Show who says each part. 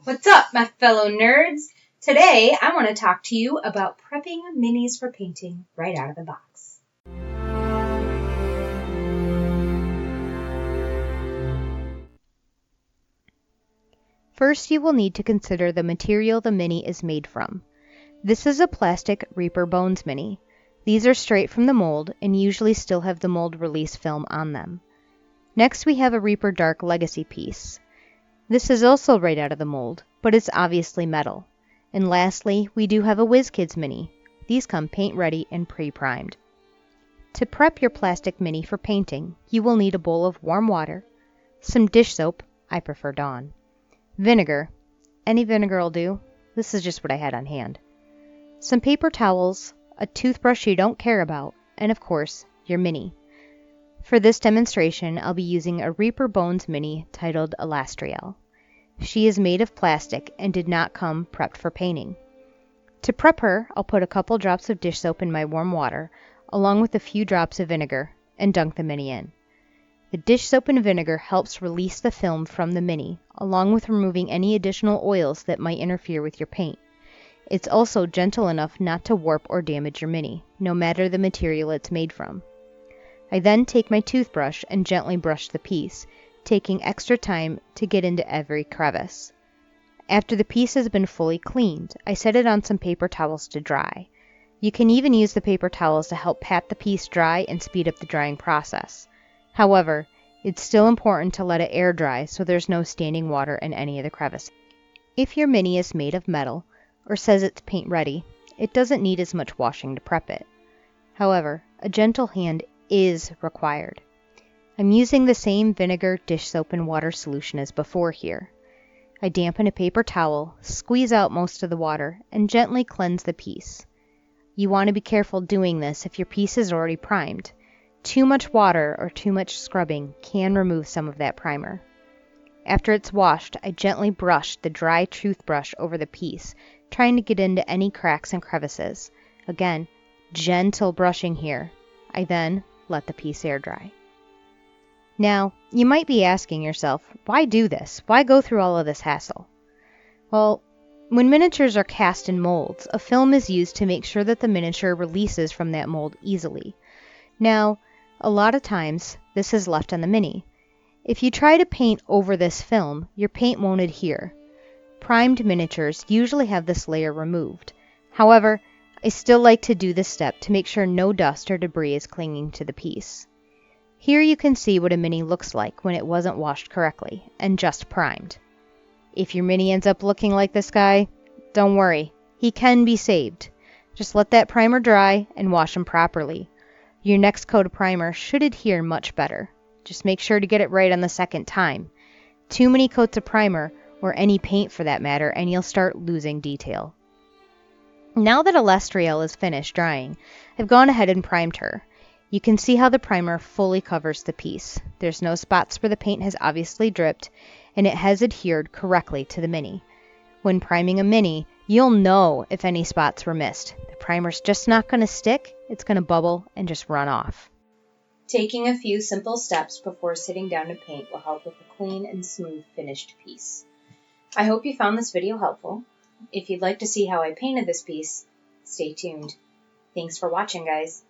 Speaker 1: What's up, my fellow nerds? Today, I want to talk to you about prepping minis for painting right out of the box.
Speaker 2: First, you will need to consider the material the mini is made from. This is a plastic Reaper Bones mini. These are straight from the mold and usually still have the mold release film on them. Next, we have a Reaper Dark Legacy piece. This is also right out of the mold, but it's obviously metal. And lastly, we do have a WizKids mini. These come paint ready and pre-primed. To prep your plastic mini for painting, you will need a bowl of warm water, some dish soap, I prefer Dawn, vinegar, any vinegar will do, this is just what I had on hand, some paper towels, a toothbrush you don't care about, and of course, your mini. For this demonstration, I'll be using a Reaper Bones mini titled Elastriel. She is made of plastic and did not come prepped for painting. To prep her, I'll put a couple drops of dish soap in my warm water, along with a few drops of vinegar, and dunk the mini in. The dish soap and vinegar helps release the film from the mini, along with removing any additional oils that might interfere with your paint. It's also gentle enough not to warp or damage your mini, no matter the material it's made from. I then take my toothbrush and gently brush the piece, taking extra time to get into every crevice. After the piece has been fully cleaned, I set it on some paper towels to dry. You can even use the paper towels to help pat the piece dry and speed up the drying process. However, it's still important to let it air dry so there's no standing water in any of the crevices. If your mini is made of metal, or says it's paint ready, it doesn't need as much washing to prep it. However, a gentle hand is required. I'm using the same vinegar, dish soap, and water solution as before here. I dampen a paper towel, squeeze out most of the water, and gently cleanse the piece. You want to be careful doing this if your piece is already primed. Too much water or too much scrubbing can remove some of that primer. After it's washed, I gently brush the dry toothbrush over the piece, trying to get into any cracks and crevices. Again, gentle brushing here. I then let the piece air dry. Now, you might be asking yourself, why do this? Why go through all of this hassle? Well, when miniatures are cast in molds, a film is used to make sure that the miniature releases from that mold easily. Now, a lot of times, this is left on the mini. If you try to paint over this film, your paint won't adhere. Primed miniatures usually have this layer removed. However, I still like to do this step to make sure no dust or debris is clinging to the piece. Here you can see what a mini looks like when it wasn't washed correctly and just primed. If your mini ends up looking like this guy, don't worry, he can be saved. Just let that primer dry and wash him properly. Your next coat of primer should adhere much better. Just make sure to get it right on the second time. Too many coats of primer, or any paint for that matter, and you'll start losing detail. Now that Elastriel is finished drying, I've gone ahead and primed her. You can see how the primer fully covers the piece. There's no spots where the paint has obviously dripped, and it has adhered correctly to the mini. When priming a mini, you'll know if any spots were missed. The primer's just not going to stick, it's going to bubble and just run off.
Speaker 1: Taking a few simple steps before sitting down to paint will help with a clean and smooth finished piece. I hope you found this video helpful. If you'd like to see how I painted this piece, stay tuned. Thanks for watching, guys.